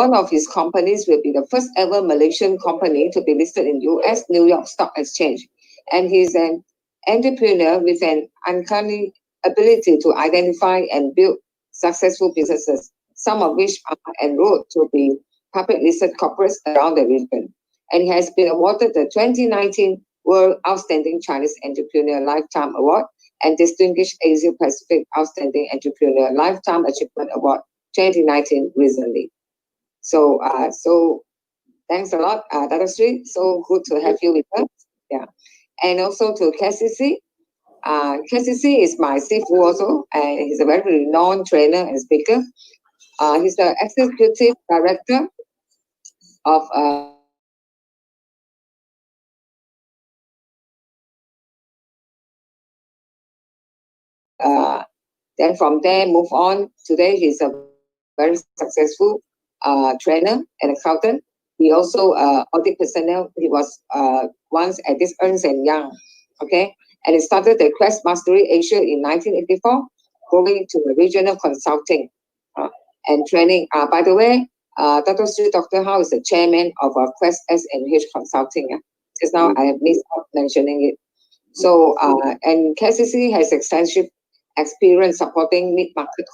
one of his companies will be the first ever Malaysian company to be listed in US New York Stock Exchange. And he's an entrepreneur with an uncanny ability to identify and build successful businesses, some of which are en route to be public listed corporates around the region. And he has been awarded the 2019 World Outstanding Chinese Entrepreneur Lifetime Award and Distinguished Asia Pacific Outstanding Entrepreneur Lifetime Achievement Award 2019 recently. So thanks a lot, Dato Sri. So good to have you with us. Yeah. And also to KCC. KCC is my Sifu also, and he's a very renowned trainer and speaker. He's the executive director of then from there move on. Today he's a very successful trainer and accountant. He also audit personnel. He was once at this Ernst & Young, okay? And he started the Quest Mastery Asia in 1984, going to the regional consulting and training. By the way, Dato Sri Dr. Hao is the chairman of Quest S&H Consulting. Just now I have missed out mentioning it. So, and KCC has extensive experience supporting mid-market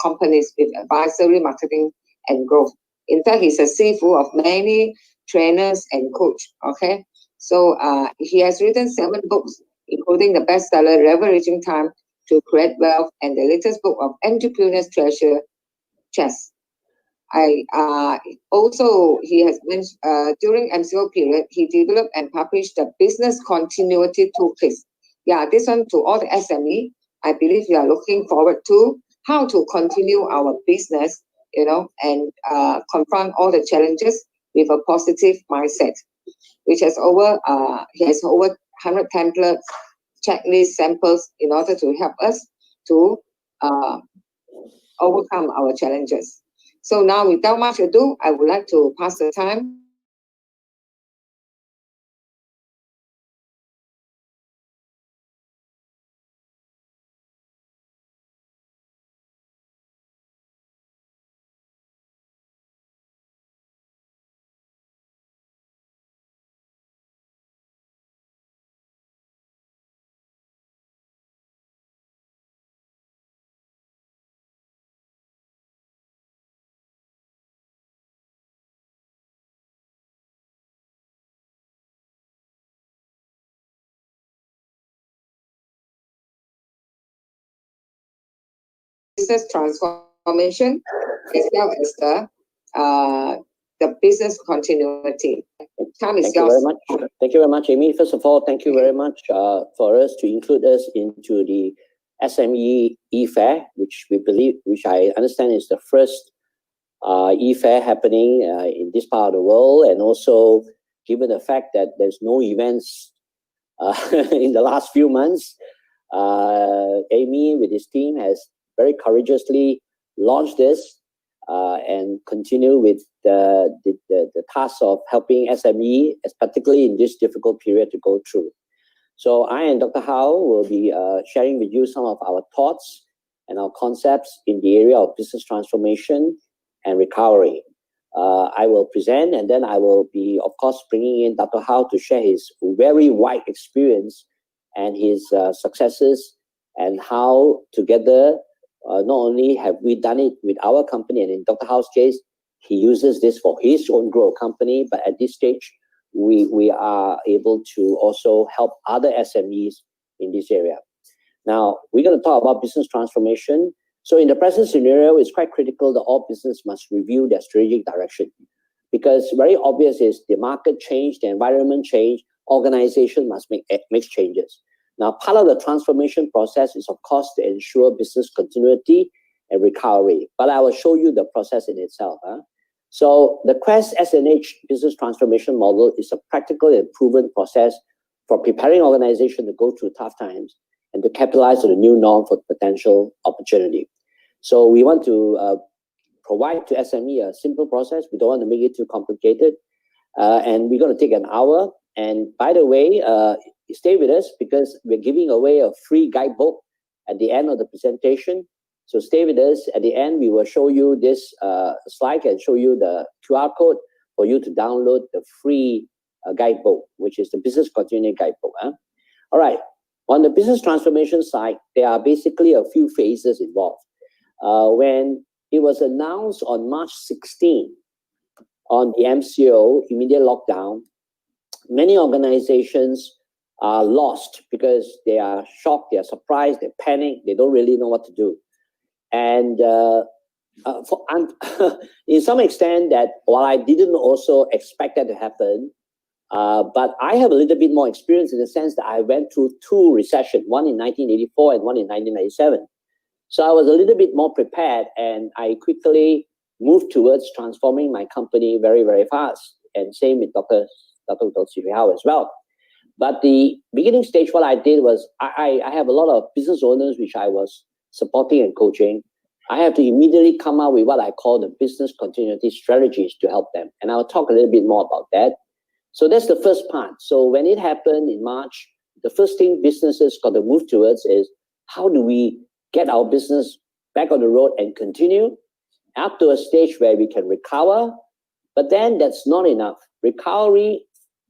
companies with advisory, marketing, and growth. In fact, he's a CFO of many trainers and coach, okay? So he has written 7 books, including the bestseller Leveraging Time to Create Wealth and the latest book of Entrepreneur's Treasure Chest. Also, he has mentioned during MCO period, he developed and published the Business Continuity Toolkit. Yeah, this one to all the SME. I believe we are looking forward to how to continue our business, you know, and confront all the challenges with a positive mindset, which has he has over 100 templates, checklists, samples in order to help us to overcome our challenges. So now, without much ado, I would like to pass the time. Business transformation as well as the business continuity. Time is yours. Thank you very much, Amy. First of all, thank you very much for us to include us into the SME e-fair, which I understand is the first e-fair happening in this part of the world, and also given the fact that there's no events in the last few months, Amy with his team has very courageously launched this and continue with the task of helping SME, particularly in this difficult period, to go through. So I and Dr. Hao will be sharing with you some of our thoughts and our concepts in the area of business transformation and recovery. I will present, and then I will be, of course, bringing in Dr. Hao to share his very wide experience and his successes, and how together, not only have we done it with our company, and in Dr. Hao's case, he uses this for his own growth company, but at this stage, we are able to also help other SMEs in this area. Now, we're going to talk about business transformation. So in the present scenario, it's quite critical that all business must review their strategic direction, because very obvious is the market change, the environment change, organization must make changes. Now, part of the transformation process is, of course, to ensure business continuity and recovery. But I will show you the process in itself. So the Quest S&H business transformation model is a practical and proven process for preparing organizations to go through tough times and to capitalize on the new norm for potential opportunity. So we want to provide to SME a simple process. We don't want to make it too complicated. And we're going to take an hour. And by the way, stay with us, because we're giving away a free guidebook at the end of the presentation. So stay with us. At the end, we will show you this slide and show you the QR code for you to download the free guidebook, which is the Business Continuity Guidebook. All right. On the business transformation side, there are basically a few phases involved. When it was announced on March 16 on the MCO, immediate lockdown, many organizations are lost because they are shocked, they are surprised, they panic, they don't really know what to do. And in some extent that while I didn't also expect that to happen, but I have a little bit more experience in the sense that I went through two recessions, one in 1984 and one in 1997. So I was a little bit more prepared, and I quickly moved towards transforming my company very, very fast. And same with Dato Sri as well. But the beginning stage, what I did was I have a lot of business owners which I was supporting and coaching. I have to immediately come up with what I call the business continuity strategies to help them. And I'll talk a little bit more about that. So that's the first part. So when it happened in March, the first thing businesses got to move towards is how do we get our business back on the road and continue up to a stage where we can recover. But then that's not enough. Recovery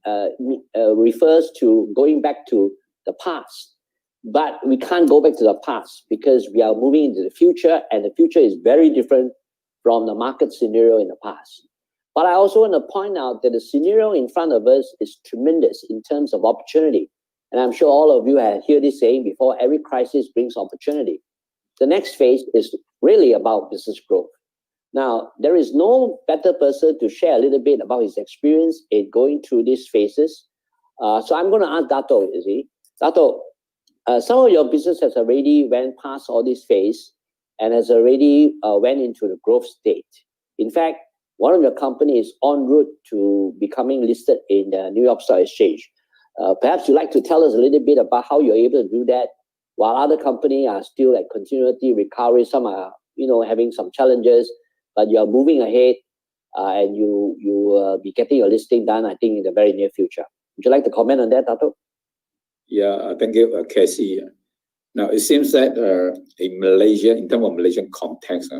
refers to going back to the past. But we can't go back to the past because we are moving into the future, and the future is very different from the market scenario in the past. But I also want to point out that the scenario in front of us is tremendous in terms of opportunity. And I'm sure all of you have heard this saying before, every crisis brings opportunity. The next phase is really about business growth. Now, there is no better person to share a little bit about his experience in going through these phases. So I'm going to ask Dato, Dato, some of your business has already went past all these phases and has already went into the growth state. In fact, one of your companies is en route to becoming listed in the New York Stock Exchange. Perhaps you'd like to tell us a little bit about how you're able to do that, while other companies are still at continuity recovery. Some are, having some challenges, but you're moving ahead, and you will be getting your listing done, I think, in the very near future. Would you like to comment on that, Dato? Yeah, thank you, Casey. Now, it seems that in Malaysia, in terms of Malaysian context,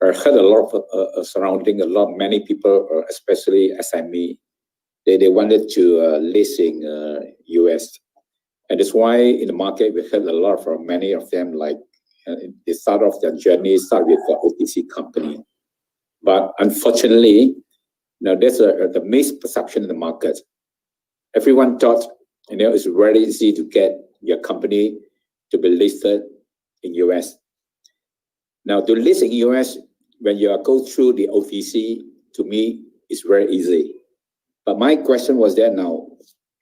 I heard a lot of surrounding many people, especially SME, they wanted to list in US. And that's why in the market, we heard a lot from many of them, like they start off their journey, start with the OTC company. But unfortunately, there's the misperception in the market. Everyone thought, it's very easy to get your company to be listed in US. Now, to list in US, when you go through the OTC, to me, it's very easy. But my question was that now,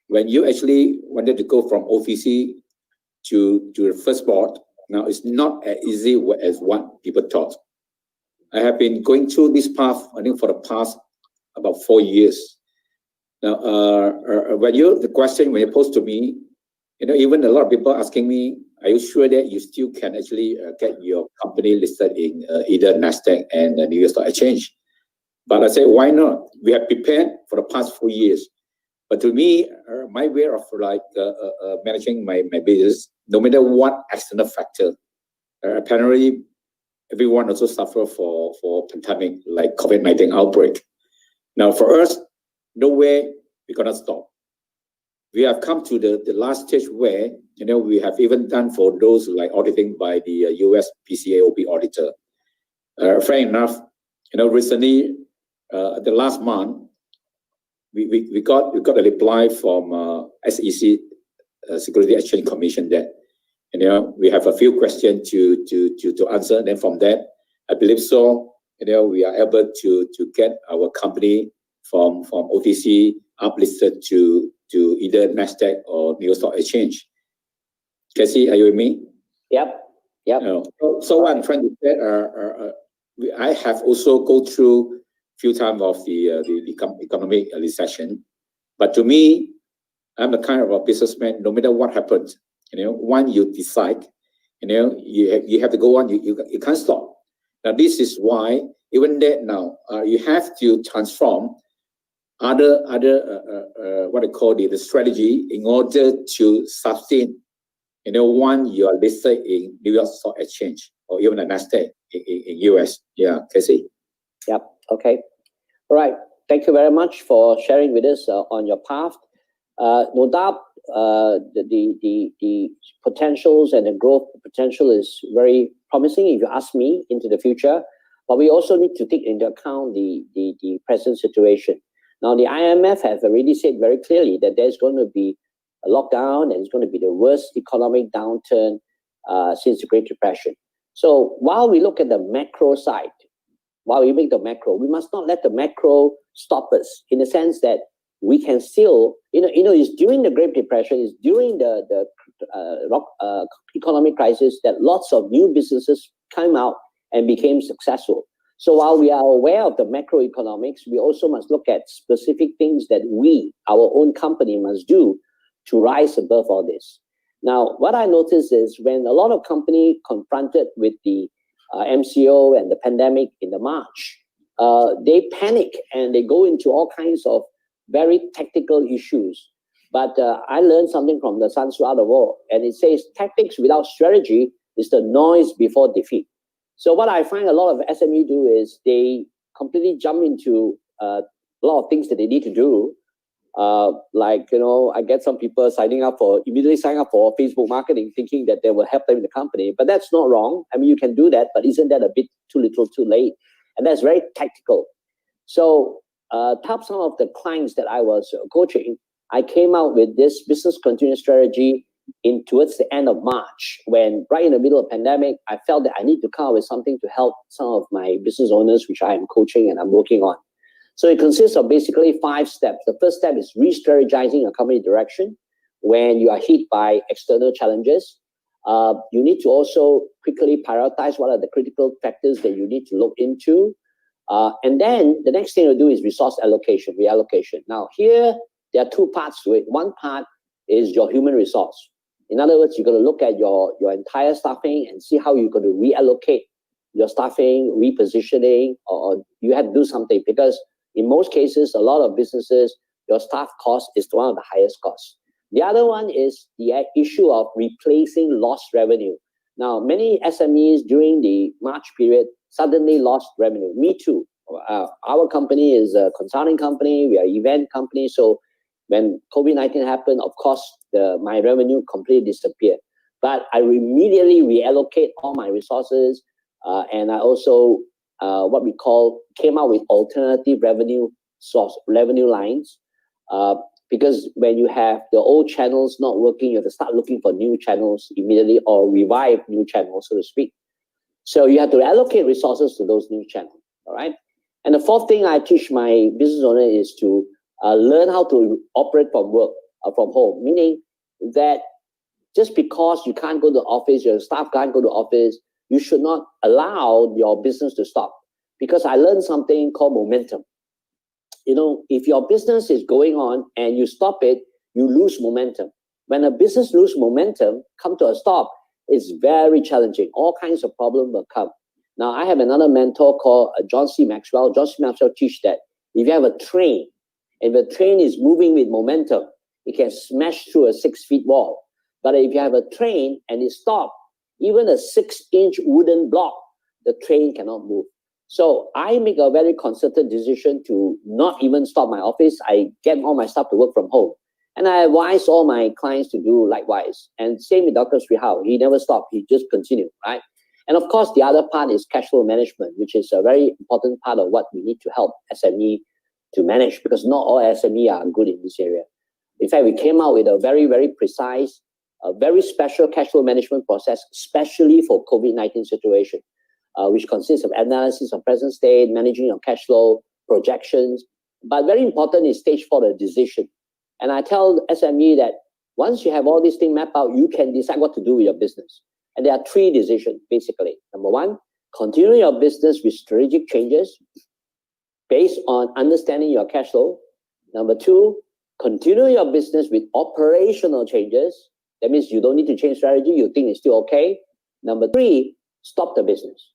when you actually wanted to go from OTC to the first board, now it's not as easy as what people thought. I have been going through this path, I think, for the past about 4 years. Now, when you posed to me, even a lot of people asking me, are you sure that you still can actually get your company listed in either NASDAQ and the New York Stock Exchange? But I said, why not? We have prepared for the past 4 years. But to me, my way of managing my business, no matter what external factor, apparently everyone also suffer for pandemic like COVID-19 outbreak. Now for us, no way we're gonna stop. We have come to the last stage where we have even done for those like auditing by the US PCAOB auditor. Fair enough, recently the last month we got a reply from SEC Security Exchange Commission that we have a few questions to answer. Then from that, I believe so. We are able to get our company from OTC uplisted to either NASDAQ or New York Stock Exchange. Casey, are you with me? Yep. So what I'm trying to say, I have also go through few times of the economic recession, but to me, I'm the kind of a businessman. No matter what happens, when you decide, you have to go on. You can't stop. Now this is why even that now you have to transform other what I call the strategy in order to sustain. When you are listed in New York Stock Exchange. or even the Nasdaq in US. Yeah, Casey. Yep. Okay. All right. Thank you very much for sharing with us on your path. No doubt, the potentials and the growth potential is very promising, if you ask me, into the future. But we also need to take into account the present situation. Now, the IMF has already said very clearly that there's going to be a lockdown and it's going to be the worst economic downturn since the Great Depression. So while we look at the macro side, while we make the macro, we must not let the macro stop us, in the sense that we can still, it's during the Great Depression, it's during the economic crisis that lots of new businesses came out and became successful. So while we are aware of the macroeconomics, we also must look at specific things that we, our own company, must do to rise above all this. Now, what I noticed is when a lot of companies confronted with the MCO and the pandemic in the March, they panic and they go into all kinds of very tactical issues. But I learned something from the Sun Tzu Art of War, and it says tactics without strategy is the noise before defeat. So what I find a lot of SME do is they completely jump into a lot of things that they need to do. I get some people immediately signing up for Facebook marketing, thinking that they will help them in the company. But that's not wrong. I mean, you can do that, but isn't that a bit too little, too late? And that's very tactical. So to help some of the clients that I was coaching, I came out with this business continuity strategy towards the end of March, when right in the middle of pandemic, I felt that I need to come up with something to help some of my business owners, which I am coaching and I'm working on. So it consists of basically 5 steps. The first step is re-strategizing a company direction when you are hit by external challenges. You need to also quickly prioritize what are the critical factors that you need to look into. And then the next thing to do is resource allocation, reallocation. Now here, there are 2 parts to it. One part is your human resource. In other words, you're going to look at your entire staffing and see how you're going to reallocate your staffing, repositioning, or you have to do something, because in most cases, a lot of businesses, your staff cost is one of the highest costs. The other one is the issue of replacing lost revenue. Now, many SMEs during the March period suddenly lost revenue. Me too. Our company is a consulting company. We are an event company. So when COVID-19 happened, of course, my revenue completely disappeared. But I immediately reallocate all my resources, and I also came out with alternative revenue lines, because when you have the old channels not working, you have to start looking for new channels immediately, or revive new channels, so to speak. So you have to allocate resources to those new channels, all right? And the 4th thing I teach my business owner is to learn how to operate from home, meaning that just because you can't go to the office, your staff can't go to the office, you should not allow your business to stop. Because I learned something called momentum. If your business is going on and you stop it, you lose momentum. When a business loses momentum, come to a stop, it's very challenging. All kinds of problems will come. Now, I have another mentor called John C. Maxwell. John C. Maxwell teaches that if you have a train, and the train is moving with momentum, it can smash through a 6-foot wall. But if you have a train and it stops, even a 6-inch wooden block, the train cannot move. So I make a very concerted decision to not even stop my office. I get all my stuff to work from home. And I advise all my clients to do likewise. And same with Dr. Sri Hao. He never stopped. He just continued, right? And of course, the other part is cash flow management, which is a very important part of what we need to help SME to manage, because not all SME are good in this area. In fact, we came out with a very, very precise, a very special cash flow management process, especially for COVID-19 situation, which consists of analysis of present state, managing your cash flow, projections. But very important is stage 4, the decision. And I tell SME that once you have all these things mapped out, you can decide what to do with your business. And there are 3 decisions, basically. Number 1, continue your business with strategic changes based on understanding your cash flow. Number 2, continue your business with operational changes. That means you don't need to change strategy. You think it's still okay. Number 3, stop the business.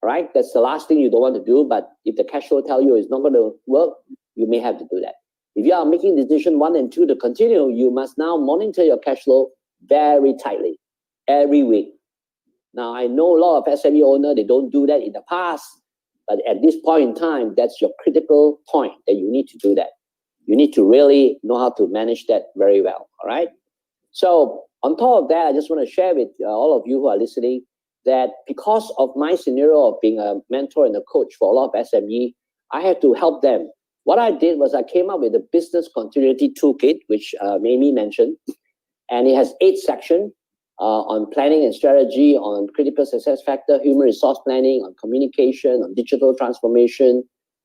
All right? That's the last thing you don't want to do. But if the cash flow tell you it's not going to work, you may have to do that. If you are making decision 1 and 2 to continue, you must now monitor your cash flow very tightly every week. Now, I know a lot of SME owners, they don't do that in the past, but at this point in time, that's your critical point that you need to do that. You need to really know how to manage that very well, all right? So on top of that, I just want to share with all of you who are listening that because of my scenario of being a mentor and a coach for a lot of SME, I had to help them. What I did was I came up with a business continuity toolkit, which Mamie mentioned, and it has 8 sections on planning and strategy, on critical success factor, human resource planning, on communication, on digital transformation,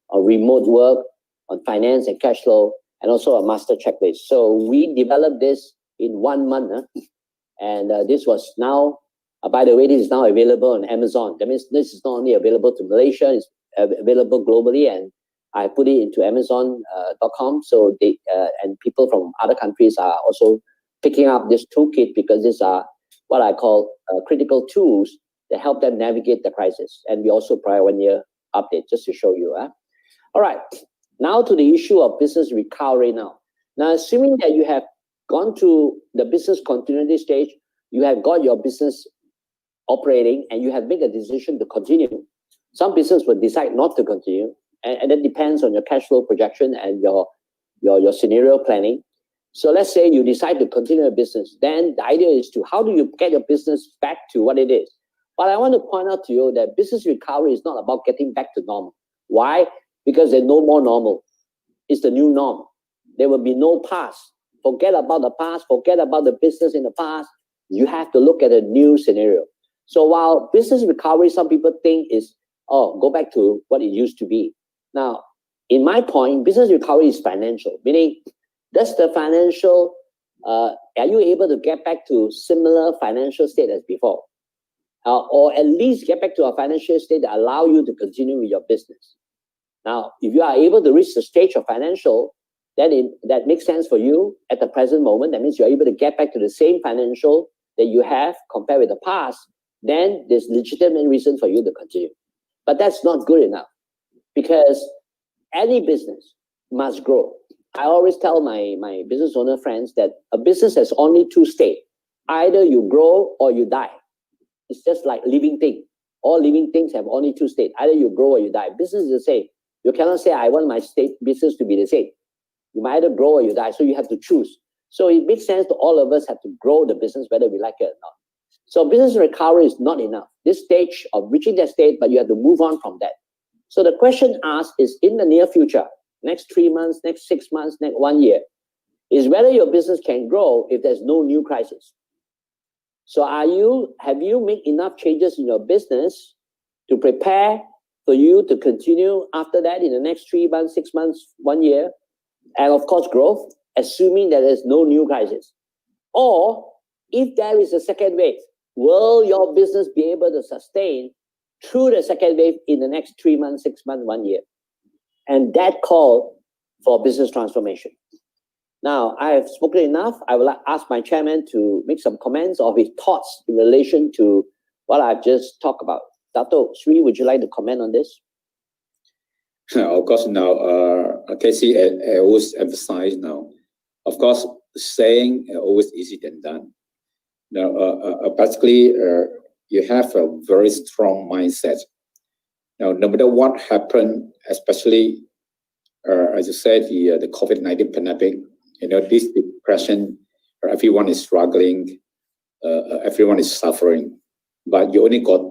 on remote work, on finance and cash flow, and also a master checklist. So we developed this in 1 month, and this was now, by the way, this is now available on Amazon. That means this is not only available to Malaysia, it's available globally, and I put it into Amazon.com. So they and people from other countries are also picking up this toolkit because these are what I call critical tools that help them navigate the crisis. And we also provide 1-year update just to show you. All right, now to the issue of business recovery now. Now, assuming that you have gone through the business continuity stage, you have got your business operating and you have made a decision to continue. Some business will decide not to continue, and that depends on your cash flow projection and your scenario planning. So let's say you decide to continue a business, then the idea is to how do you get your business back to what it is? But I want to point out to you that business recovery is not about getting back to normal. Why? Because there's no more normal. It's the new norm. There will be no past. Forget about the past. Forget about the business in the past. You have to look at a new scenario. So while business recovery, some people think is, oh, go back to what it used to be. Now, in my point, business recovery is financial, meaning does the financial, are you able to get back to similar financial state as before? Or at least get back to a financial state that allow you to continue with your business. Now, if you are able to reach the stage of financial, then that makes sense for you at the present moment. That means you're able to get back to the same financial that you have compared with the past. Then there's legitimate reason for you to continue. But that's not good enough because any business must grow. I always tell my business owner friends that a business has only 2 states. Either you grow or you die. It's just like living thing. All living things have only 2 states. Either you grow or you die. Business is the same. You cannot say, I want my business to be the same. You might either grow or you die. So you have to choose. So it makes sense to all of us have to grow the business, whether we like it or not. So business recovery is not enough. This stage of reaching that state, but you have to move on from that. So the question asked is in the near future, next 3 months, next 6 months, next 1 year, is whether your business can grow if there's no new crisis. So have you made enough changes in your business to prepare for you to continue after that in the next 3 months, 6 months, 1 year, and of course growth, assuming that there's no new crisis? Or if there is a second wave, will your business be able to sustain through the second wave in the next 3 months, 6 months, 1 year? And that call for business transformation. Now, I have spoken enough. I will ask my chairman to make some comments of his thoughts in relation to what I've just talked about. Dato Sri, would you like to comment on this? Of course, now, Casey, I always emphasize now, of course, saying always easier than done. Now, basically, you have a very strong mindset. Now, no matter what happened, especially, as you said, the COVID-19 pandemic, this depression, everyone is struggling, everyone is suffering, but you only got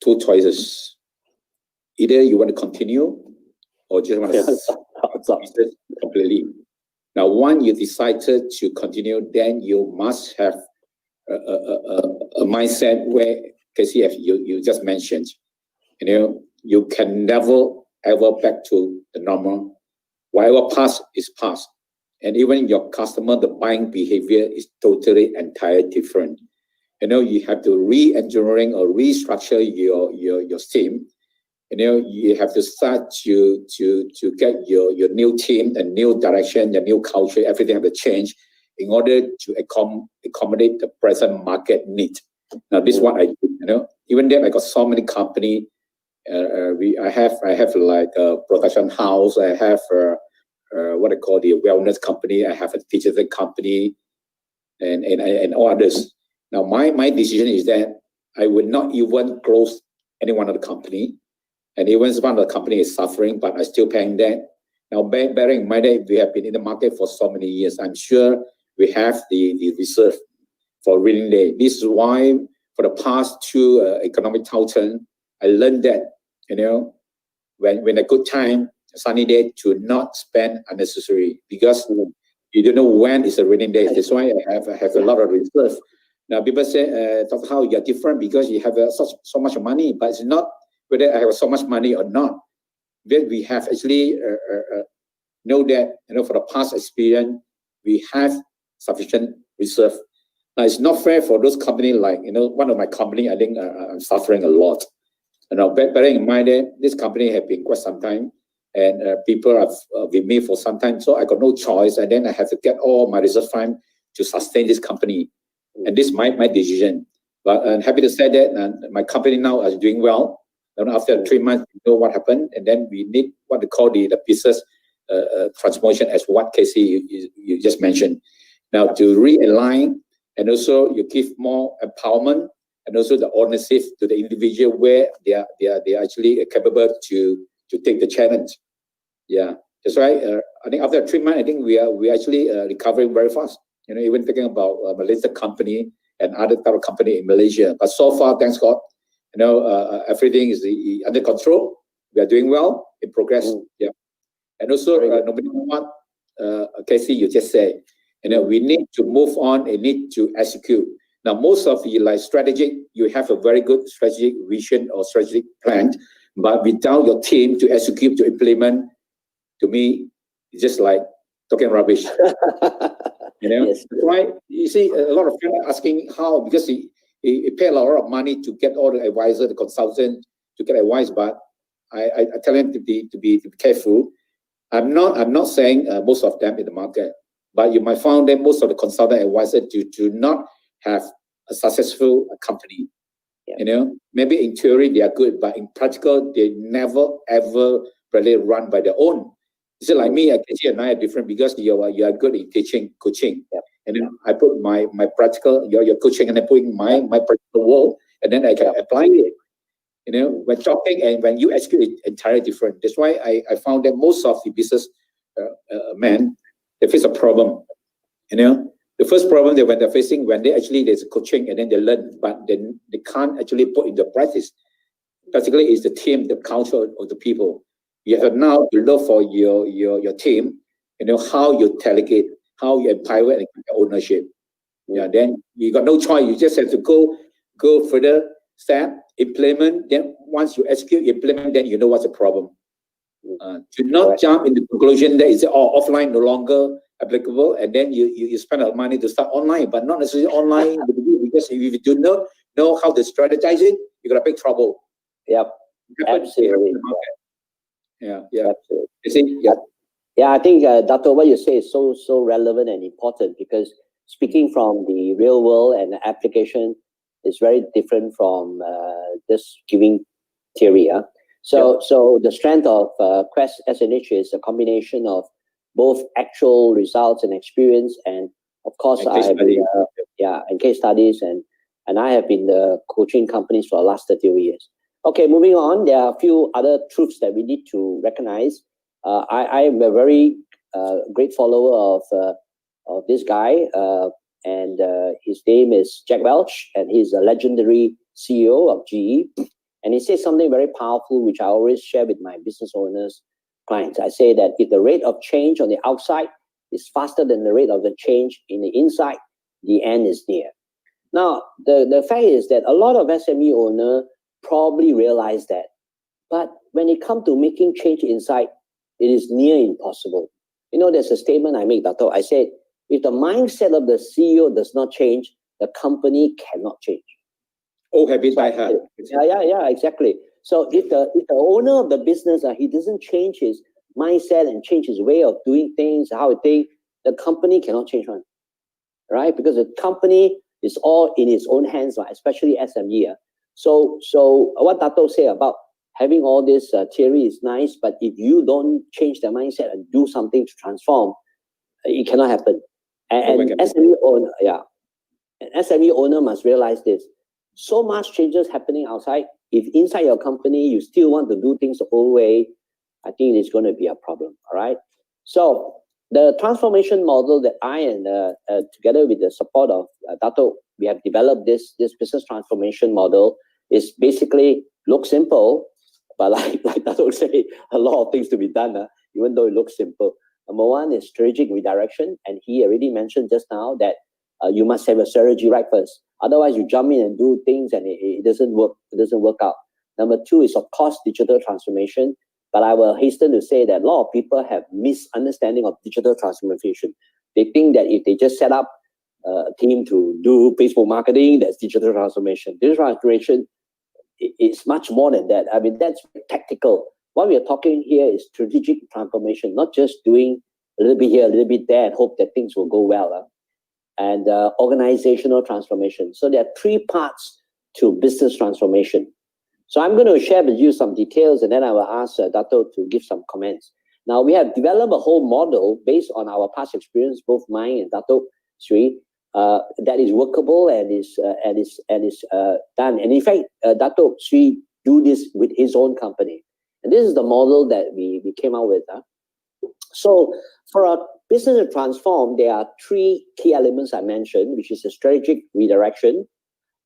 2 choices. Either you want to continue or just want to stop completely. Now, once you decided to continue, then you must have a mindset where, Casey, you just mentioned, you can never ever back to the normal. Whatever past is past. And even your customer, the buying behavior is totally entirely different. You have to re-engineering or restructure your team. You have to start to get your new team, a new direction, a new culture, everything have to change in order to accommodate the present market need. Now, this is what I do. Even then, I got so many company. I have like a production house. I have what I call the wellness company. I have a digital company, and all others. Now, my decision is that I would not even close any one of the company. And even one of the company is suffering, but I still paying that. Now, bearing in mind that we have been in the market for so many years, I'm sure we have the reserve for rainy day. This is why for the past two economic downturn, I learned that, when a good time, a sunny day, to not spend unnecessary, because you don't know when is a rainy day. That's why I have a lot of reserve. Now people say, Dr. How you're different because you have so much money, but it's not whether I have so much money or not. Then we have actually know that, for the past experience, we have sufficient reserve. Now it's not fair for those companies like, one of my company, I think I'm suffering a lot. Bearing in mind that this company have been quite some time, and people have with me for some time, so I got no choice, and then I have to get all my reserve fund to sustain this company. And this is my decision. But I'm happy to say that my company now is doing well. And after 3 months, we know what happened, and then we need what they call the business transformation, as what Casey you just mentioned. Now to realign, and also you give more empowerment, and also the ownership to the individual where they are actually capable to take the challenge. Yeah, that's right. I think after 3 months, I think we are actually recovering very fast. Even thinking about Malaysian Company and other type of company in Malaysia. But so far, thanks God, everything is under control. We are doing well, in progress. Yeah, and also no matter what, Casey, you just said, we need to move on and need to execute. Now, most of you strategic, you have a very good strategic vision or strategic plan, but without your team to execute, to implement, to me, it's just like talking rubbish. Yes. That's why you see a lot of people asking how, because he pay a lot of money to get all the advisor, the consultant to get advice, but I tell them to be careful. I'm not saying most of them in the market, but you might find that most of the consultant advisor do not have a successful company. Yeah. Maybe in theory they are good, but in practical they never ever really run by their own. It's like me, Casey and I are different because you are good in teaching, coaching. Yeah. And then I put my practical, your coaching, and I put in my practical world, and then I can apply it. When talking and when you execute, it's entirely different. That's why I found that most of the business men, they face a problem. The first problem that when they're facing, when there's coaching and then they learn, but then they can't actually put into practice. Particularly is the team, the culture of the people. You have now to look for your team, how you delegate, how you empower and ownership. Yeah, then you got no choice. You just have to go further step, implement. Then once you execute, implement, then you know what's the problem. To not jump in the conclusion that is offline no longer applicable, and then you spend a lot of money to start online, but not necessarily online because if you do not know how to strategize it, you're gonna big trouble. Yep, absolutely. Yeah. Absolutely. You see, yeah. I think Dato, what you say is so relevant and important, because speaking from the real world and the application is very different from just giving theory. So the strength of Quest SNH is a combination of both actual results and experience, and of course I have been, and case studies, and I have been coaching companies for the last 30 years. Okay, moving on. There are a few other truths that we need to recognize. I am a very great follower of this guy, and his name is Jack Welch, and he's a legendary CEO of GE. And he says something very powerful, which I always share with my business owners, clients. I say that if the rate of change on the outside is faster than the rate of the change in the inside, the end is near. Now, the fact is that a lot of SME owners probably realize that. But when it comes to making change inside, it is near impossible. There's a statement I make, Dato. I said, if the mindset of the CEO does not change, the company cannot change. Habit by heart. Yeah, exactly. So if the owner of the business, he doesn't change his mindset and change his way of doing things, how it thinks, the company cannot change one, right? Because the company is all in its own hands, especially SME. So what Dato say about having all this theory is nice, but if you don't change the mindset and do something to transform, it cannot happen. And SME owner, an SME owner must realize this. so much changes happening outside. If inside your company you still want to do things the old way, I think it's going to be a problem. All right. So the transformation model that I and together with the support of Dato, we have developed this business transformation model. Is basically looks simple, but like Dato say, a lot of things to be done. Even though it looks simple. Number one is strategic redirection, and he already mentioned just now that you must have a strategy right first. Otherwise, you jump in and do things, and it doesn't work. It doesn't work out. Number two is, of course, digital transformation. But I will hasten to say that a lot of people have misunderstanding of digital transformation. They think that if they just set up a team to do Facebook marketing, that's digital transformation. Digital transformation is much more than that. I mean, that's tactical. What we are talking here is strategic transformation, not just doing a little bit here, a little bit there, and hope that things will go well. And organizational transformation. So there are three parts to business transformation. So I'm going to share with you some details, and then I will ask Dato to give some comments. Now, we have developed a whole model based on our past experience, both mine and Dato Sri, that is workable and is done. And in fact, Dato Sri do this with his own company. And this is the model that we came out with. So for a business to transform, there are three key elements I mentioned, which is the strategic redirection.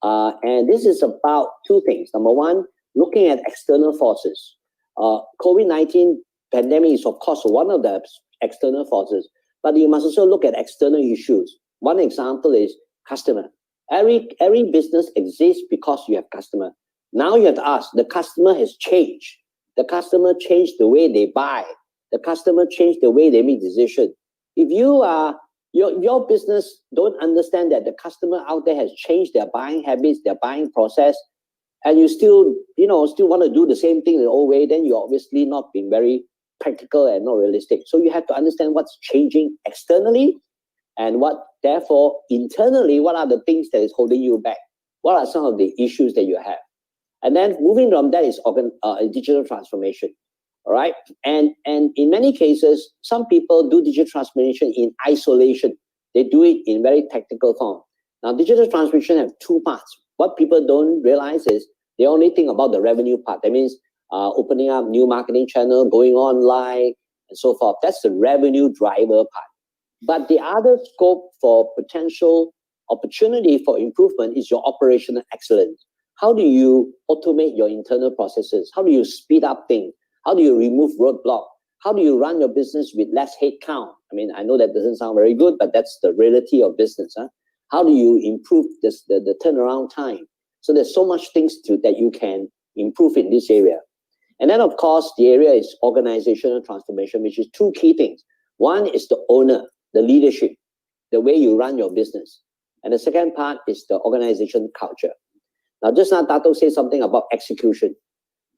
And this is about two things. Number one, looking at external forces. COVID-19 pandemic is, of course, one of the external forces, but you must also look at external issues. One example is customer. Every business exists because you have customer. Now you have to ask, the customer has changed. The customer changed the way they buy. The customer changed the way they make decisions. If you are your business don't understand that the customer out there has changed their buying habits, their buying process, and you still want to do the same thing the old way, then you're obviously not being very practical and not realistic. So you have to understand what's changing externally, and what, therefore, internally, what are the things that is holding you back? What are some of the issues that you have? And then moving from that is digital transformation. All right. And in many cases, some people do digital transformation in isolation. They do it in very technical form. Now, digital transformation have two parts. What people don't realize is they only think about the revenue part. That means opening up new marketing channel, going online, and so forth. That's the revenue driver part. But the other scope for potential opportunity for improvement is your operational excellence. How do you automate your internal processes? How do you speed up things? How do you remove roadblock? How do you run your business with less headcount? I mean, I know that doesn't sound very good, but that's the reality of business. How do you improve the turnaround time? So there's so much things that you can improve in this area. And then, of course, the area is organizational transformation, which is two key things. One is the owner, the leadership, the way you run your business. And the second part is the organization culture. Now, just now, Dato said something about execution.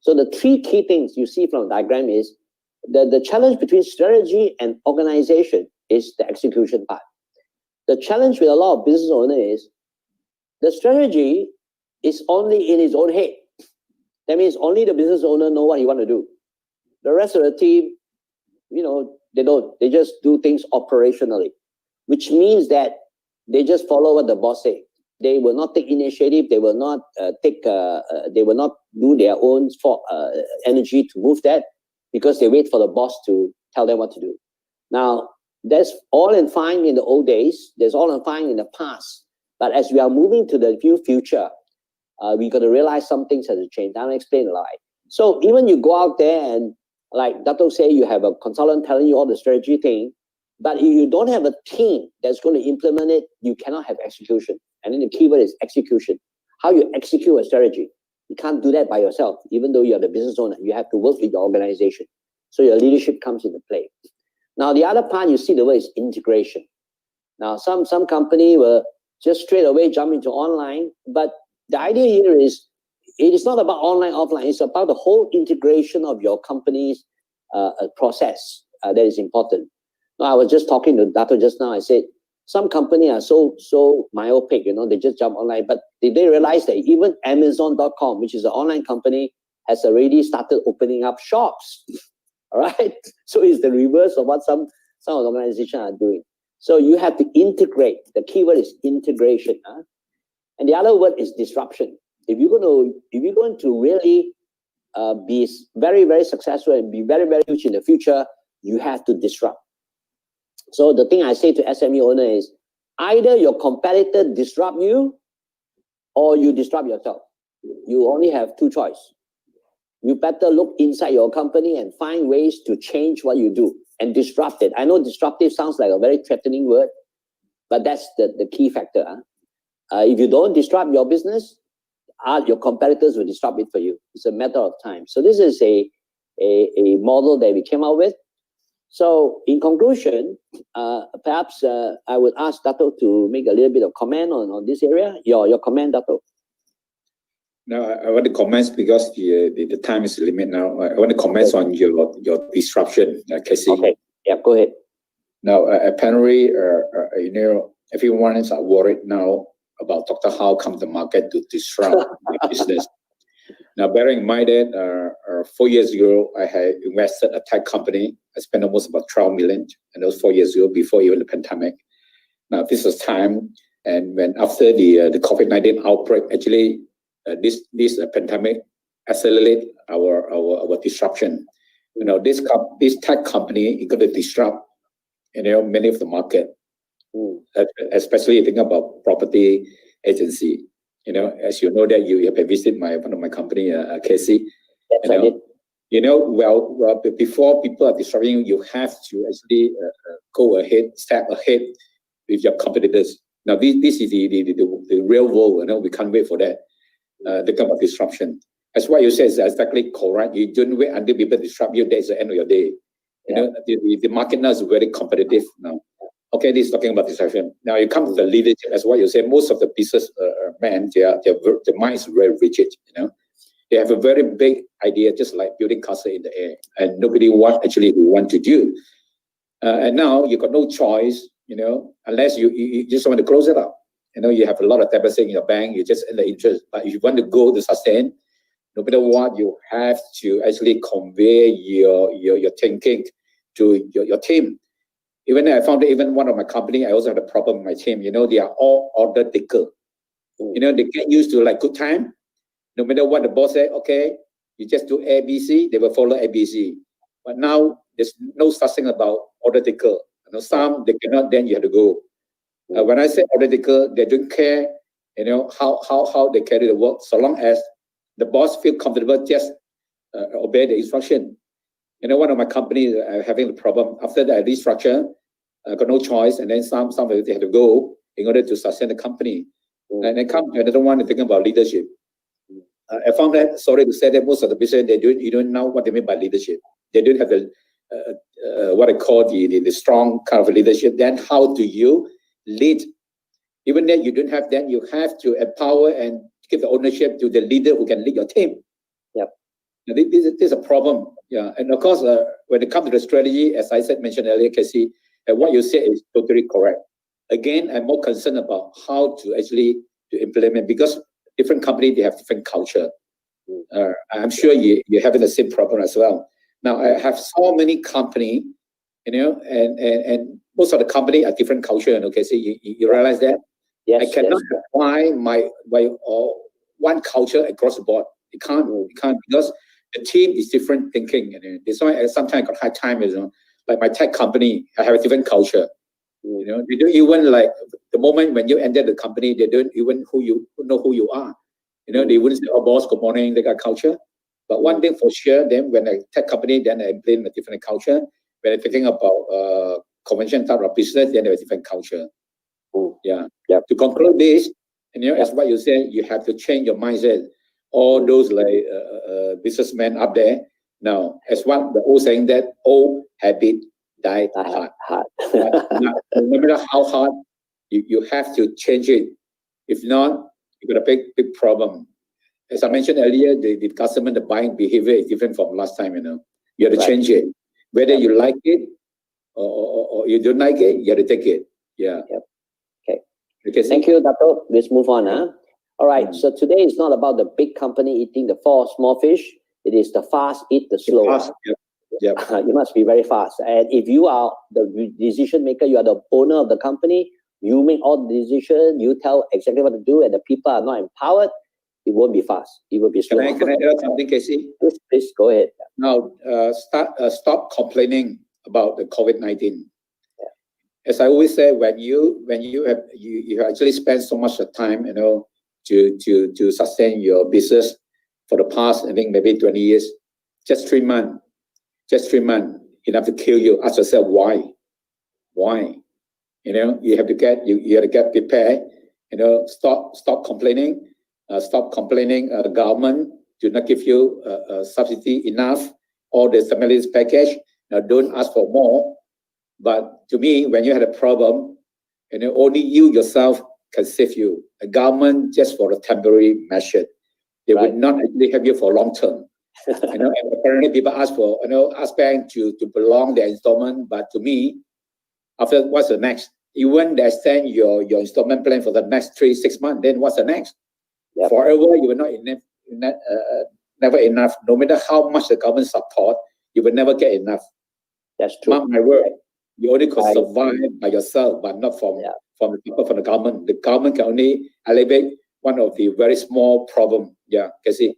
So the three key things you see from the diagram is the challenge between strategy and organization is the execution part. The challenge with a lot of business owners is the strategy is only in his own head. That means only the business owner know what he want to do. The rest of the team, they don't. They just do things operationally, which means that they just follow what the boss say. They will not take initiative. They will not They will not do their own energy to move that, because they wait for the boss to tell them what to do. Now, that's all and fine in the old days. There's all and fine in the past. But as we are moving to the new future, we got to realize some things have to change. I'll explain why. So even you go out there and, like Dato say, you have a consultant telling you all the strategy thing, but if you don't have a team that's going to implement it, you cannot have execution. And then the keyword is execution. How you execute a strategy. You can't do that by yourself. Even though you're the business owner, you have to work with your organization. So your leadership comes into play. Now, the other part you see the word is integration. Now, some company will just straight away jump into online, but the idea here is it is not about online, offline. It's about the whole integration of your company's process that is important. Now, I was just talking to Dato just now. I said, some company are so myopic, they just jump online. But did they realize that even Amazon.com, which is an online company, has already started opening up shops? All right. So it's the reverse of what some organizations are doing. So you have to integrate. The keyword is integration. And the other word is disruption. if you're going to really be very, very successful and be very, very huge in the future, you have to disrupt. So the thing I say to SME owner is, either your competitor disrupt you or you disrupt yourself. You only have two choices. You better look inside your company and find ways to change what you do and disrupt it. I know disruptive sounds like a very threatening word, but that's the key factor. If you don't disrupt your business, your competitors will disrupt it for you. It's a matter of time. So this is a model that we came out with. So in conclusion, perhaps I would ask Dato to make a little bit of comment on this area. Your comment, Dato. No, I want to comment because the time is limit now. I want to comment on your disruption, Casey. Okay. Yeah, go ahead. Now, apparently, everyone is worried now about Dr. How come the market to disrupt the business. Now, bearing in mind that 4 years ago, I had invested in a tech company. I spent almost about 12 million, and that was 4 years ago, before even the pandemic. Now, this was time, and when after the COVID-19 outbreak, actually, this pandemic accelerate our disruption. This tech company is going to disrupt, many of the market, especially think about property agency. As you know that you have visited one of my company, Casey. Yes, well, before people are disrupting you have to actually go ahead, step ahead with your competitors. Now, this is the real world. We can't wait for that. The kind of disruption. That's why you say is exactly correct. You don't wait until people disrupt you. That's the end of your day. The market now is very competitive now. Okay, this is talking about disruption. Now you come to the leadership. That's why you say most of the business men, their mind is very rigid. They have a very big idea, just like building castle in the air, and nobody want to do. And now you got no choice, unless you just want to close it up. You have a lot of deposit in your bank. You just in the interest. But if you want to go to sustain, no matter what, you have to actually convey your thinking to your team. Even I found that even one of my company, I also had a problem with my team. They are all order taker. They get used to like good time. No matter what the boss say, okay, you just do ABC, they will follow ABC. But now there's no such thing about order taker. Some they cannot, then you have to go. When I say order taker, they don't care, how they carry the work, so long as the boss feel comfortable, just obey the instruction. One of my companies having a problem after the restructure, got no choice, and then some of it they have to go in order to sustain the company. And then come another one to think about leadership. I found that, sorry to say that most of the business you don't know what they mean by leadership. They don't have the what I call the strong kind of leadership. Then how do you lead? Even then you don't have, then you have to empower and give the ownership to the leader who can lead your team. Yep. Now, this is a problem. Yeah, and of course, when it comes to the strategy, as I mentioned earlier, Casey, what you said is totally correct. Again, I'm more concerned about how to actually to implement, because different companies, they have different culture. I'm sure you're having the same problem as well. Now, I have so many companies, and most of the company are different culture. Okay, so you realize that? Yes, I cannot apply my one culture across the board. You can't because the team is different thinking. And that's why I sometimes got hard time. Like my tech company, I have a different culture. They don't even like the moment when you enter the company, they don't even know who you are. They wouldn't say, "Oh, boss, good morning." They got culture. But one thing for sure, then when I tech company, then I blame a different culture. When I'm thinking about convention type of business, then there's a different culture. Yeah. To conclude this, as what you said, you have to change your mindset. All those like businessmen up there. Now, as what the old saying that old habit die hard. No matter how hard, you have to change it. If not, you got a big problem. As I mentioned earlier, the customer, the buying behavior is different from last time. You have to change it. Whether you like it or you don't like it, you have to take it. Yeah. Okay. Thank you, Dato. Let's move on. All right. So today is not about the big company eating the 4 small fish. It is the fast eat the slow. You must be very fast. And if you are the decision maker, you are the owner of the company, you make all the decisions, you tell exactly what to do, and the people are not empowered, It won't be fast. It will be slow. Can I add something, Casey? Please go ahead. Now, stop complaining about the COVID-19. As I always say, when you actually spend so much time, to sustain your business for the past, I think maybe 20 years, just 3 months, enough to kill you. Ask yourself why? You have to get prepared. Stop complaining. Stop complaining. Government do not give you subsidy enough, or the stimulus package. Now, don't ask for more. But to me, when you had a problem, only you yourself can save you. The government just for a temporary measure. They would not actually help you for long term. And apparently people ask for, ask bank to prolong their installment. But to me, after what's the next? Even they extend your installment plan for the next 3-6 months, then what's the next? Yep. Forever, you will not never enough. No matter how much the government support, you will never get enough. That's true. Mark my word. You only could survive by yourself, but not from the people, from the government. The government can only alleviate one of the very small problem. Yeah, Casey.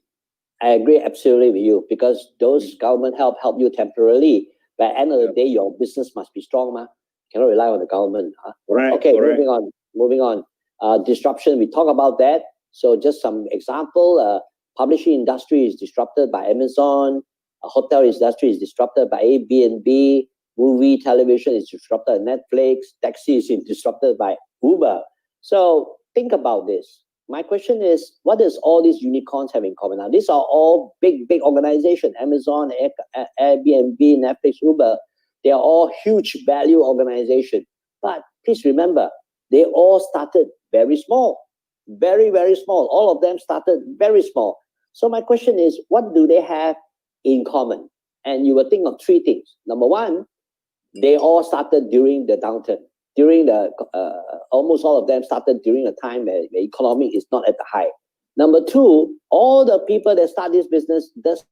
I agree absolutely with you, because those government help you temporarily. But at the end of the day, your business must be strong, ma. Cannot rely on the government. Huh? Right. Okay, correct. moving on. Disruption, we talk about that. So just some example, publishing industry is disrupted by Amazon, hotel industry is disrupted by Airbnb, movie, television is disrupted by Netflix, taxi is disrupted by Uber. So think about this. My question is, what does all these unicorns have in common? Now, these are all big organizations, Amazon, Airbnb, Netflix, Uber. They are all huge value organizations. But please remember, they all started very small, very, very small. All of them started very small. So my question is, what do they have in common? And you will think of 3 things. Number one, they all started during the downturn. Almost all of them started during a time where the economy is not at the high. Number 2, all the people that start this business does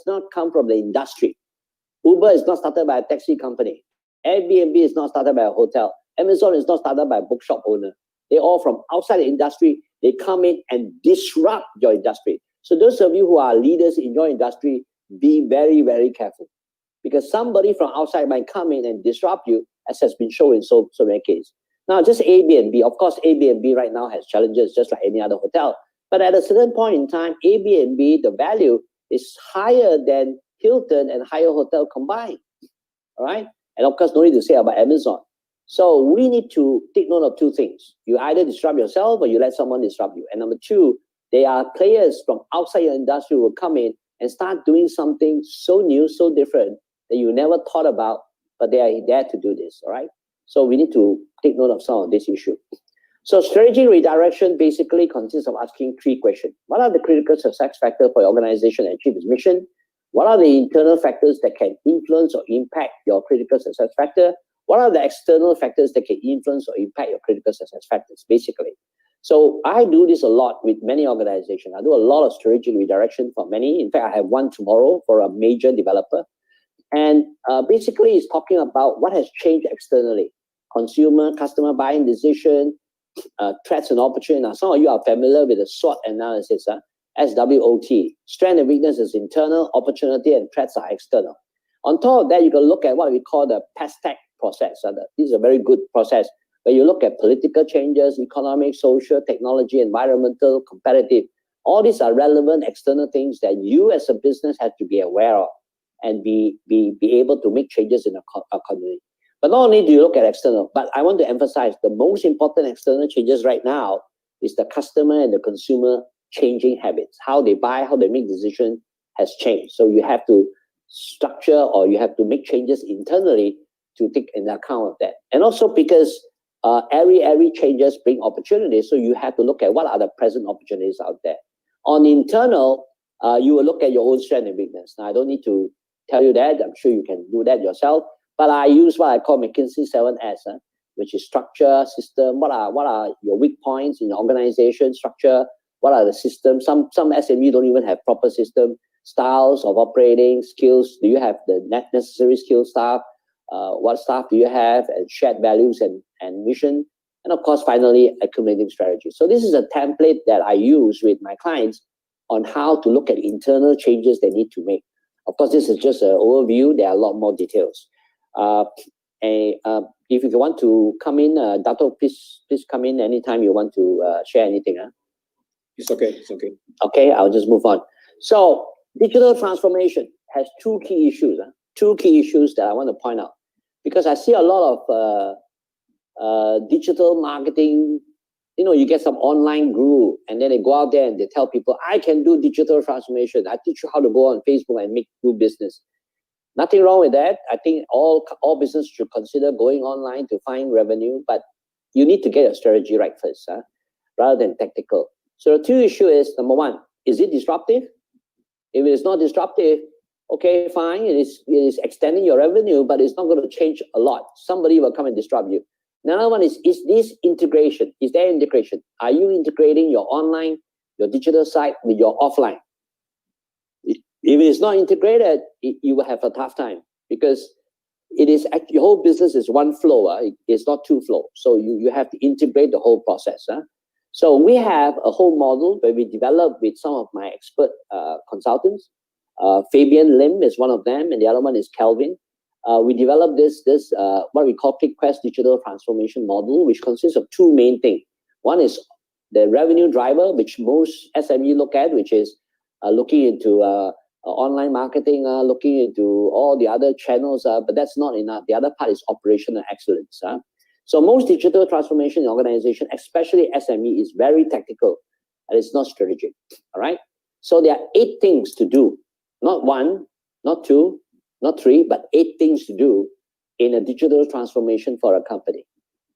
not come from the industry. Uber is not started by a taxi company. Airbnb is not started by a hotel. Amazon is not started by a bookshop owner. They're all from outside the industry. They come in and disrupt your industry. So those of you who are leaders in your industry, be very, very careful. Because somebody from outside might come in and disrupt you, as has been shown in so many cases. Now, just Airbnb. Of course, Airbnb right now has challenges just like any other hotel. But at a certain point in time, Airbnb, the value is higher than Hilton and Hyatt Hotel combined. All right? And of course, no need to say about Amazon. So we need to take note of 2 things. You either disrupt yourself or you let someone disrupt you. And number 2, there are players from outside your industry who will come in and start doing something so new, so different that you never thought about, but they are there to do this, all right? So we need to take note of some of this issue. So strategy redirection basically consists of asking 3 questions. What are the critical success factors for your organization to achieve its mission? What are the internal factors that can influence or impact your critical success factor? What are the external factors that can influence or impact your critical success factors, basically? So I do this a lot with many organizations. I do a lot of strategic redirection for many. In fact, I have one tomorrow for a major developer. And basically, it's talking about what has changed externally. Customer buying decision, threats and opportunities. Now, some of you are familiar with the SWOT analysis, SWOT. Strength and weakness is internal, opportunity and threats are external. On top of that, you can look at what we call the PASTEC process. This is a very good process where you look at political changes, economic, social, technology, environmental, competitive. All these are relevant external things that you as a business have to be aware of and be able to make changes in the economy. But not only do you look at external, but I want to emphasize the most important external changes right now is the customer and the consumer changing habits. How they buy, how they make decisions has changed. So you have to structure or you have to make changes internally to take into account of that. And also because every changes bring opportunities, so you have to look at what are the present opportunities out there. On internal, you will look at your own strength and weakness. Now, I don't need to tell you that. I'm sure you can do that yourself. But I use what I call McKinsey 7S, which is structure, system. What are your weak points in your organization structure? What are the systems? Some SME don't even have proper system. Styles of operating, skills. Do you have the necessary skill staff? What staff do you have? And shared values and mission. And of course, finally, accumulating strategy. So this is a template that I use with my clients on how to look at internal changes they need to make. Of course, this is just an overview. There are a lot more details. If you want to come in, Dato, please come in anytime you want to share anything. It's okay. It's okay. Okay, I'll just move on. So digital transformation has two key issues. Two key issues that I want to point out, because I see a lot of digital marketing. You know, you get some online guru, and then they go out there and they tell people, I can do digital transformation. I teach you how to go on Facebook and do business. Nothing wrong with that. I think all business should consider going online to find revenue, but you need to get your strategy right first, rather than tactical. So the two issue is, number one, is it disruptive? If it is not disruptive, okay, fine. It is extending your revenue, but it's not going to change a lot. Somebody will come and disrupt you. Another one is this integration? Is there integration? Are you integrating your online, your digital side with your offline? If it is not integrated, you will have a tough time, because it is your whole business is one flow. It's not two flow. So you have to integrate the whole process. So we have a whole model where we develop with some of my expert consultants. Fabian Lim is one of them, and the other one is Kelvin. We developed this what we call ClickQuest digital transformation model, which consists of two main things. One is the revenue driver, which most SME look at, which is looking into online marketing, looking into all the other channels, but that's not enough. The other part is operational excellence. So most digital transformation in organization, especially SME, is very tactical, and it's not strategic. All right. So there are 8 things to do, not 1, not 2, not 3, but 8 things to do in a digital transformation for a company.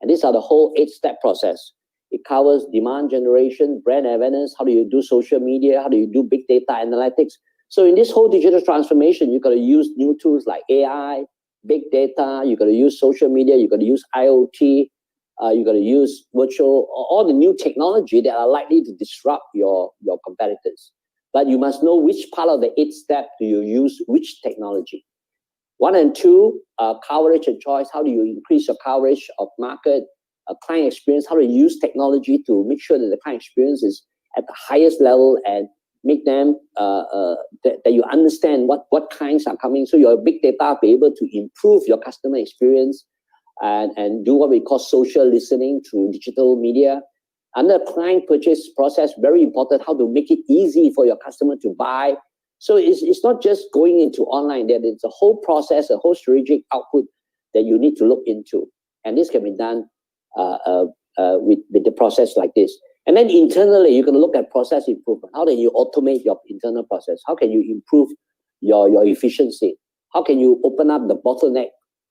And these are the whole 8-step process. It covers demand generation, brand awareness, how do you do social media, how do you do big data analytics. So in this whole digital transformation, you've got to use new tools like AI, big data, you've got to use social media, you've got to use IoT, you've got to use virtual, all the new technology that are likely to disrupt your competitors. But you must know which part of the 8 step do you use which technology. 1 and 2, coverage and choice. How do you increase your coverage of market, client experience? How do you use technology to make sure that the client experience is at the highest level and make them that you understand what kinds are coming. So your big data will be able to improve your customer experience and do what we call social listening through digital media. Under client purchase process, very important, how to make it easy for your customer to buy. So it's not just going into online, there is a whole process, a whole strategic output that you need to look into. And this can be done with the process like this. And then internally, you can look at process improvement. How do you automate your internal process? How can you improve your efficiency? How can you open up the bottleneck?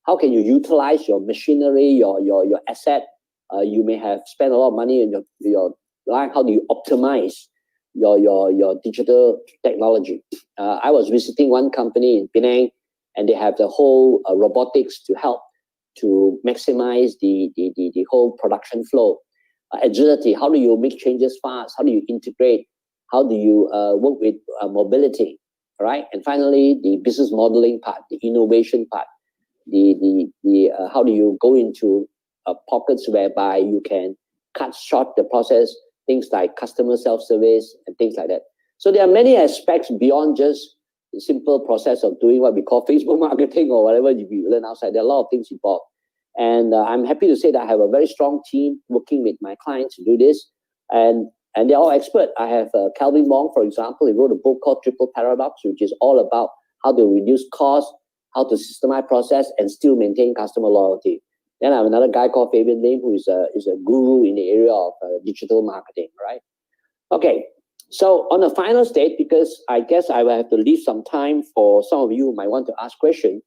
How can you utilize your machinery, your asset? You may have spent a lot of money on your line. How do you optimize your digital technology? I was visiting one company in Penang, and they have the whole robotics to help to maximize the whole production flow. Agility, how do you make changes fast? How do you integrate? How do you work with mobility? All right. And finally, the business modeling part, the innovation part, how do you go into pockets whereby you can cut short the process, things like customer self-service and things like that. So there are many aspects beyond just the simple process of doing what we call Facebook marketing or whatever you learn outside. There are a lot of things involved. And I'm happy to say that I have a very strong team working with my clients to do this. And they're all expert. I have Calvin Wong, for example. He wrote a book called Triple Paradox, which is all about how to reduce costs, how to systemize process, and still maintain customer loyalty. Then I have another guy called Fabian Lim, who is a guru in the area of digital marketing, right? Okay, so on the final stage, because I guess I will have to leave some time for some of you who might want to ask questions,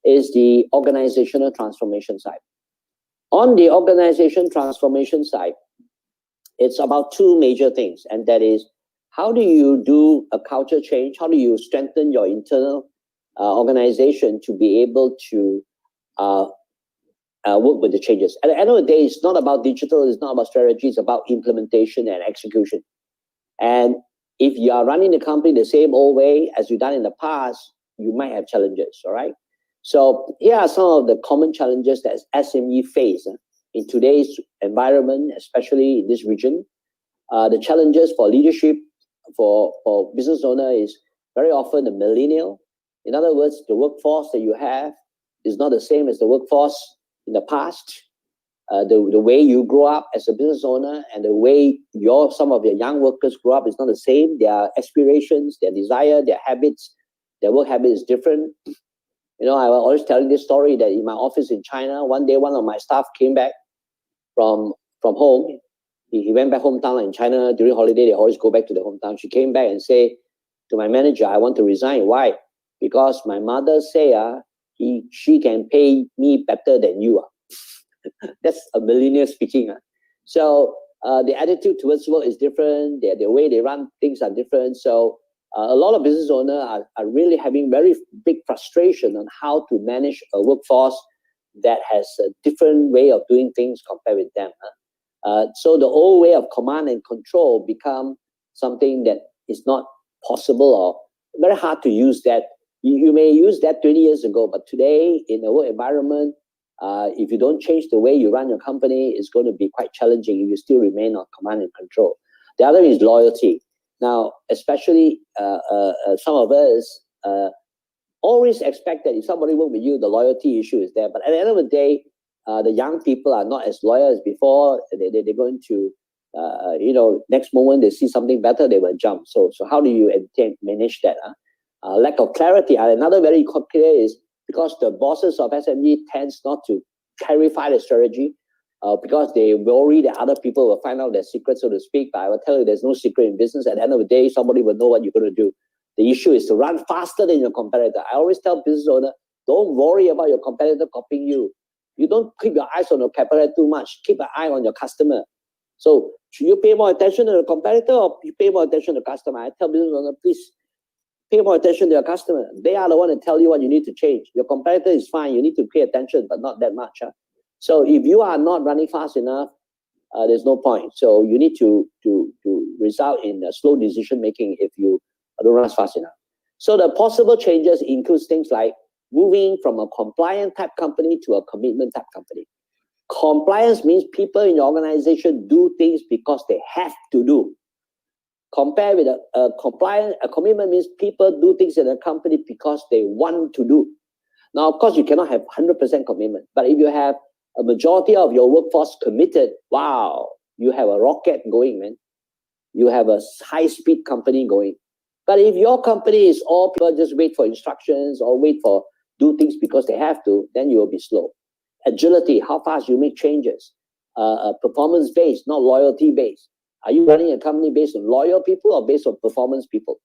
is the organizational transformation side. On the organization transformation side, it's about 2 major things, and that is, how do you do a culture change? How do you strengthen your internal organization to be able to work with the changes? At the end of the day, it's not about digital, it's not about strategy, it's about implementation and execution. And if you are running the company the same old way as you've done in the past, you might have challenges, all right? So here are some of the common challenges that SME face in today's environment, especially in this region. The challenges for leadership, for business owner is very often the millennial. In other words, the workforce that you have is not the same as the workforce in the past. The way you grow up as a business owner and the way some of your young workers grow up is not the same. Their aspirations, their desire, their habits, their work habit is different. I was always telling this story that in my office in China, one day one of my staff came back from home. He went back hometown in China during holiday. They always go back to the hometown. She came back and said to my manager, I want to resign. Why? Because my mother say she can pay me better than you. That's a millennial speaking. So the attitude towards work is different. The way they run things are different. So a lot of business owners are really having very big frustration on how to manage a workforce that has a different way of doing things compared with them. So the old way of command and control become something that is not possible or very hard to use that. You may use that 20 years ago, but today in a work environment, if you don't change the way you run your company, it's going to be quite challenging if you still remain on command and control. The other is loyalty. Now, especially some of us always expect that if somebody works with you, the loyalty issue is there. But at the end of the day, the young people are not as loyal as before. They're going to, next moment they see something better, they will jump. So how do you manage that? Lack of clarity. Another very clear is because the bosses of SME tends not to clarify the strategy because they worry that other people will find out their secret, so to speak. But I will tell you, there's no secret in business. At the end of the day, somebody will know what you're going to do. The issue is to run faster than your competitor. I always tell business owners, don't worry about your competitor copying you. You don't keep your eyes on your competitor too much. Keep an eye on your customer. So should you pay more attention to the competitor or you pay more attention to the customer? I tell business owners, please pay more attention to your customer. They are the one to tell you what you need to change. Your competitor is fine. You need to pay attention, but not that much. So if you are not running fast enough, there's no point. So you need to result in a slow decision making if you don't run fast enough. So the possible changes includes things like moving from a compliant type company to a commitment type company. Compliance means people in your organization do things because they have to do. Compare with a commitment means people do things in a company because they want to do. Now, of course, you cannot have 100% commitment, but if you have a majority of your workforce committed, wow, you have a rocket going, man. You have a high-speed company going. But if your company is all people just wait for instructions or wait for do things because they have to, then you will be slow. Agility, how fast you make changes. Performance-based, not loyalty-based. Are you running a company based on loyal people or based on performance people?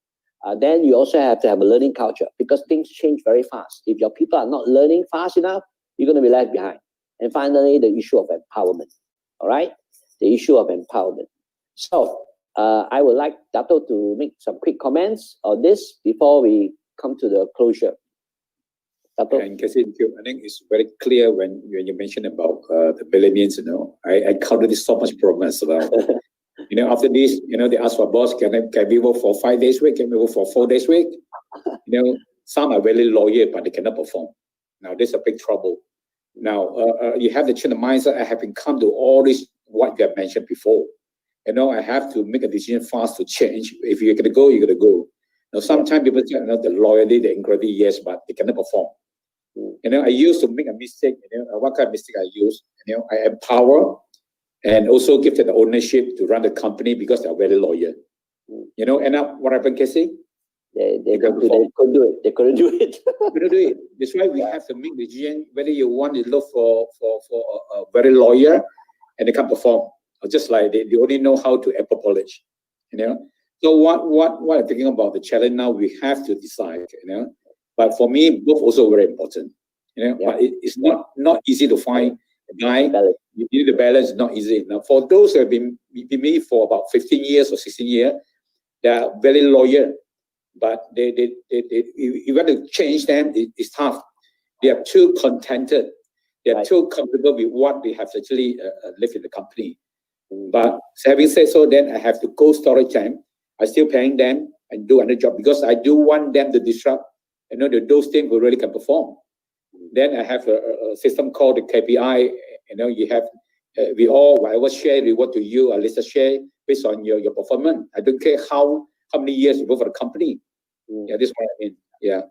Then you also have to have a learning culture because things change very fast. If your people are not learning fast enough, you're going to be left behind. And finally, the issue of empowerment. All right? The issue of empowerment. So I would like Dato to make some quick comments on this before we come to the closure. Dato? And Casey, I think it's very clear when you mentioned about the millennials, I counted this so much problem as well. After this, they ask for boss, can we work for 5 days a week? Can we work for 4 days a week? Some are very loyal, but they cannot perform. Now, there's a big trouble. Now, you have to change the mindset. I have come to all this, what you have mentioned before. I have to make a decision fast to change. If you're going to go, you're going to go. Now, sometimes people say, the loyalty, the integrity, yes, but they cannot perform. I used to make a mistake. What kind of mistake I use? I empower and also give them the ownership to run the company because they are very loyal. End up what happened, Casey? They couldn't do it. They couldn't do it. Couldn't do it. That's why we have to make the decision whether you want to look for a very loyal and they can't perform. Or just like they only know how to apple polish. So what I'm thinking about the challenge now, we have to decide. But for me, both also very important. But it's not easy to find a guy. You need the balance. Not easy. Now, for those who have been with me for about 15 years or 16 years, they are very loyal. But you want to change them, it's tough. They are too contented. They are too comfortable with what they have actually lived in the company. But having said so, then I have to go storage time. I still paying them and do another job because I do want them to disrupt. Those things who really can perform. Then I have a system called the KPI. You have we all, whatever share reward to you, a lesser share based on your performance. I don't care how many years you work for the company. Yeah, this is what I mean. Yeah.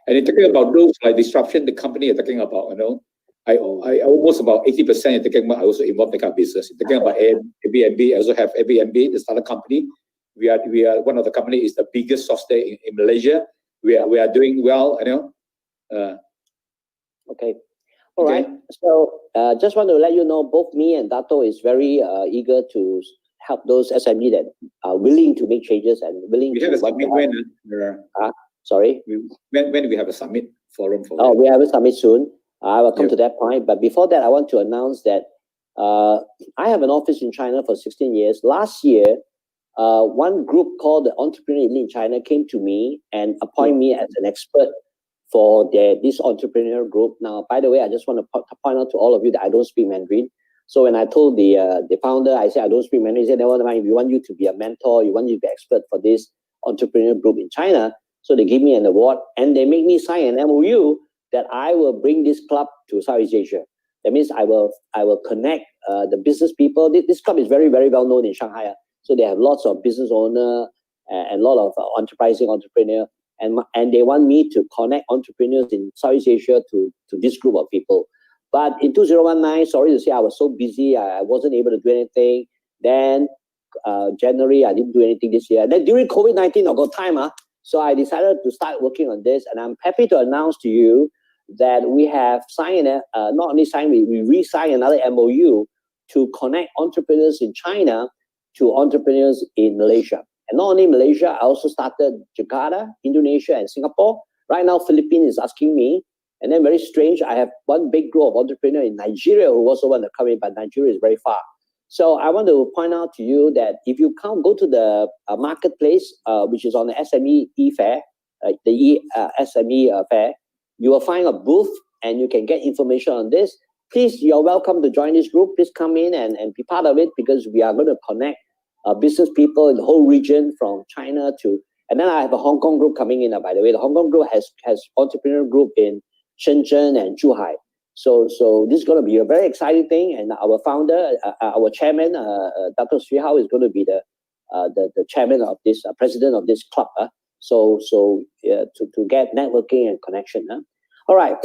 And in talking about those like disruption, the company you're talking about, I almost about 80% talking about, I also involved in the business. Talking about Airbnb, I also have Airbnb, the startup company. We are one of the company is the biggest software in Malaysia. We are doing well, Okay. All right. So just want to let you know, both me and Dato is very eager to help those SME that are willing to make changes and willing we to. have a summit when? Sorry? When we have a summit forum for we have a summit soon. I will come to that point. But before that, I want to announce that I have an office in China for 16 years. Last year, one group called the Entrepreneur Elite in China came to me and appointed me as an expert for this entrepreneur group. Now, by the way, I just want to point out to all of you that I don't speak Mandarin. So when I told the founder, I said, I don't speak Mandarin, he said, never mind, we want you to be a mentor, you want you to be expert for this entrepreneur group in China. So they give me an award and they make me sign an MOU that I will bring this club to Southeast Asia. That means I will connect the business people. This club is very, very well known in Shanghai. So they have lots of business owner and a lot of enterprising entrepreneur. And they want me to connect entrepreneurs in Southeast Asia to this group of people. But in 2019, sorry to say, I was so busy, I wasn't able to do anything. Then January, I didn't do anything this year. Then during COVID-19, I got time. So I decided to start working on this. And I'm happy to announce to you that we have signed, not only signed, we re-signed another MOU to connect entrepreneurs in China to entrepreneurs in Malaysia. And not only Malaysia, I also started Jakarta, Indonesia, and Singapore. Right now, Philippines is asking me. And then very strange, I have one big group of entrepreneurs in Nigeria who also want to come in, but Nigeria is very far. So I want to point out to you that if you can't go to the marketplace, which is on the SME e-fair, SME fair, you will find a booth and you can get information on this. Please, you're welcome to join this group. Please come in and be part of it because we are going to connect business people in the whole region from China to, and then I have a Hong Kong group coming in, by the way. The Hong Kong group has entrepreneur group in Shenzhen and Zhuhai. So this is going to be a very exciting thing. And our founder, our chairman, Dato Sri is going to be the chairman of this, president of this club. So to get networking and connection. All right.